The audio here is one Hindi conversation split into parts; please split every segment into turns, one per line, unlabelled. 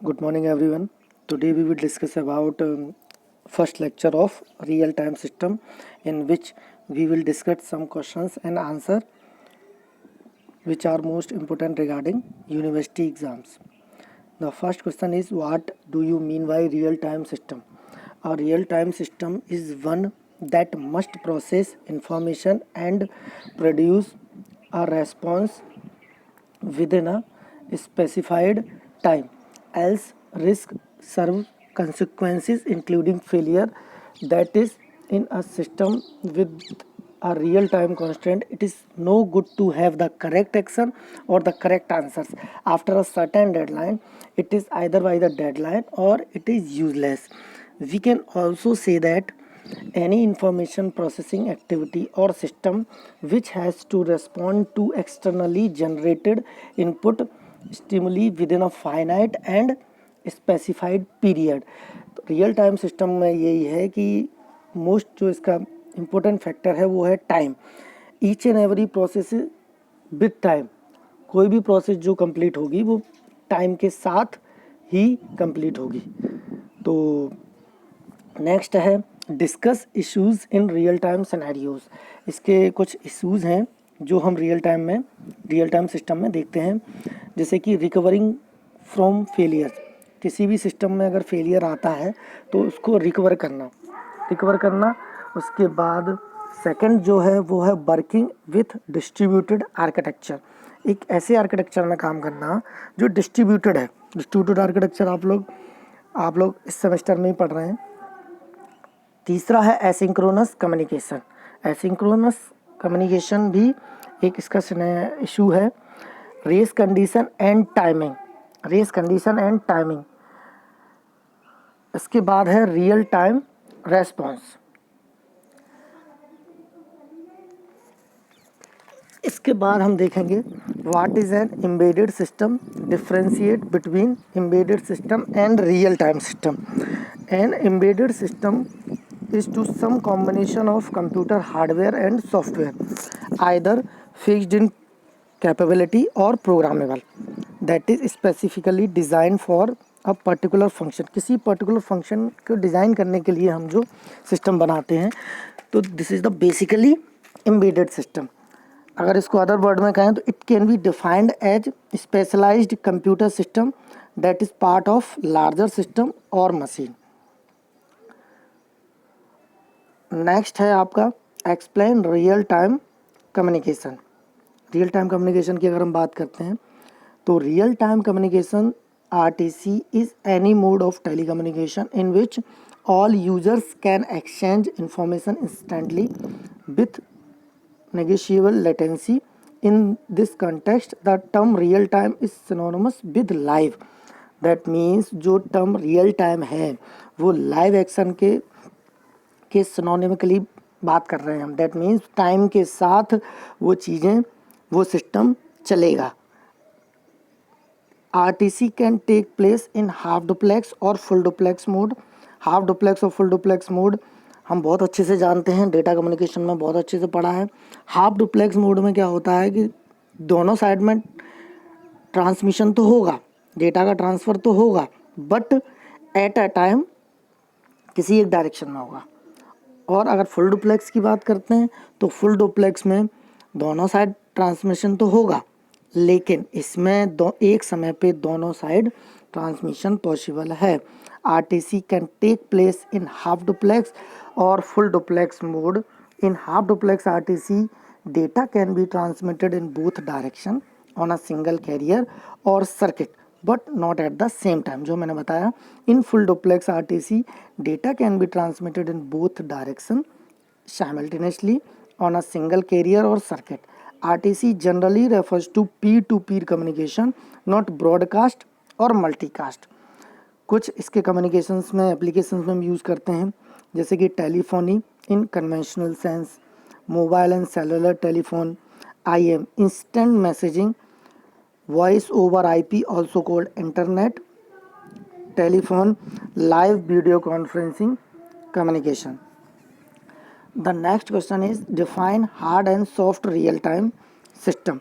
Good morning, everyone. Today we will discuss about first lecture of real-time system, in which we will discuss some questions and answer which are most important regarding university exams. The first question is, what do you mean by real-time system? A real-time system is one that must process information and produce a response within a specified time, else risk serve consequences including failure. That is, in a system with a real time constant, it is no good to have the correct action or the correct answers after a certain deadline. It is either by the deadline or it is useless. We can also say that any information processing activity or system which has to respond to externally generated input stimuli within a finite and specified period. Real time system में यही है कि मोस्ट जो इसका इम्पोर्टेंट फैक्टर है वो है time. Each and every process with time. कोई भी प्रोसेस जो कंप्लीट होगी वो टाइम के साथ ही कंप्लीट होगी. तो नेक्स्ट है discuss issues in real time scenarios. इसके कुछ इश्यूज़ हैं जो हम रियल टाइम सिस्टम में देखते हैं, जैसे कि रिकवरिंग फ्रॉम फेलियर. किसी भी सिस्टम में अगर फेलियर आता है तो उसको रिकवर करना. उसके बाद सेकंड जो है वो है वर्किंग विथ डिस्ट्रीब्यूटेड आर्किटेक्चर. एक ऐसे आर्किटेक्चर में काम करना जो डिस्ट्रीब्यूटेड है. डिस्ट्रीब्यूटेड आर्किटेक्चर आप लोग इस सेमेस्टर में ही पढ़ रहे हैं. तीसरा है एसिंक्रोनस कम्युनिकेशन. एसिंक्रोनस कम्युनिकेशन भी एक इसका इशू है. Race condition and timing. इसके बाद है रियल टाइम रेस्पॉन्स. इसके बाद हम देखेंगे what is an embedded system, differentiate between embedded system and real time system. An embedded system is to some combination of computer hardware and software, either fixed in capability or programmable, that is specifically designed for a particular function. किसी particular function को डिज़ाइन करने के लिए हम जो सिस्टम बनाते हैं, तो this is the basically embedded system. अगर इसको अदर वर्ड में कहें तो it can be defined as specialized computer system that is part of larger system और मशीन. नेक्स्ट है आपका explain real time communication. Real time communication की अगर हम बात करते हैं तो real time communication RTC is any mode of telecommunication in which all users can exchange information instantly with negotiable latency. In this context the term real time is synonymous with live. That means जो टर्म रियल टाइम है वो लाइव एक्शन के सिनोनिमिकली बात कर रहे हैं हम. दैट मीन्स टाइम के साथ वो सिस्टम चलेगा. RTC can take place in half duplex और full duplex mode. Half duplex और फुल डुप्लेक्स मोड हम बहुत अच्छे से जानते हैं, डेटा कम्युनिकेशन में बहुत अच्छे से पढ़ा है. हाफ डुप्लेक्स मोड में क्या होता है कि दोनों साइड में ट्रांसमिशन तो होगा, डेटा का ट्रांसफ़र तो होगा, बट एट अ टाइम किसी एक डायरेक्शन में होगा. और अगर फुल डुप्लेक्स की बात करते हैं तो फुल डुप्लेक्स में दोनों साइड ट्रांसमिशन तो होगा, लेकिन इसमें एक समय पे दोनों साइड ट्रांसमिशन पॉसिबल है. RTC can take place in half duplex और full duplex mode. In half duplex RTC data can be transmitted in both direction on a single carrier और circuit, but not at the same time. जो मैंने बताया, in full duplex RTC data can be transmitted in both direction simultaneously on a single carrier or circuit. RTC generally refers to peer-to-peer communication, not broadcast और multicast. कुछ इसके कम्युनिकेशंस में एप्लीकेशंस में हम यूज़ करते हैं, जैसे कि telephony in conventional sense, mobile and cellular telephone, IM instant messaging, voice over IP also called internet telephone, live video conferencing communication. The next question is define hard and soft real time system.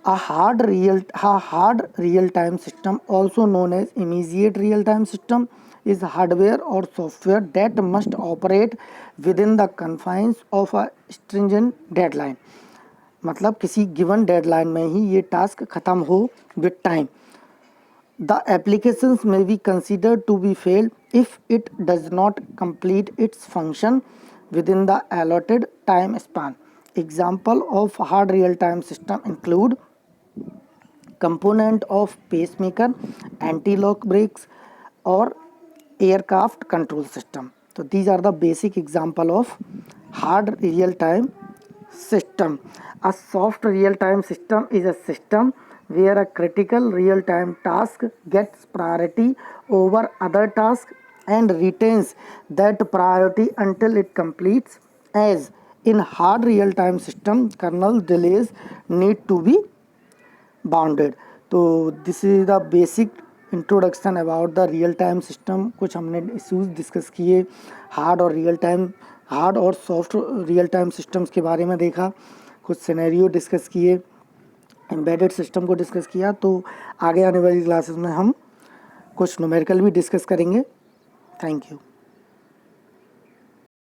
A hard real-time system, also known as immediate real-time system, is hardware or software that must operate within the confines of a stringent deadline. मतलब किसी गिवन डेडलाइन में ही ये टास्क खत्म हो with time. The applications may be considered to be failed if it does not complete its function within the allotted time span. Example of hard real-time system include component of pacemaker, anti-lock brakes, or aircraft control system. So these are the basic example of hard real-time system. A soft real-time system is a system where a critical real-time task gets priority over other tasks and retains that priority until it completes. As in hard real-time system, kernel delays need to be bounded. तो this is the basic introduction about the real time system. कुछ हमने इश्यूज डिस्कस किए हार्ड और सॉफ्ट रियल टाइम सिस्टम्स के बारे में देखा, कुछ सिनेरियो डिस्कस किए, एम्बेडेड सिस्टम को डिस्कस किया. तो आगे आने वाली क्लासेस में हम कुछ न्यूमेरिकल भी डिस्कस करेंगे. Thank you.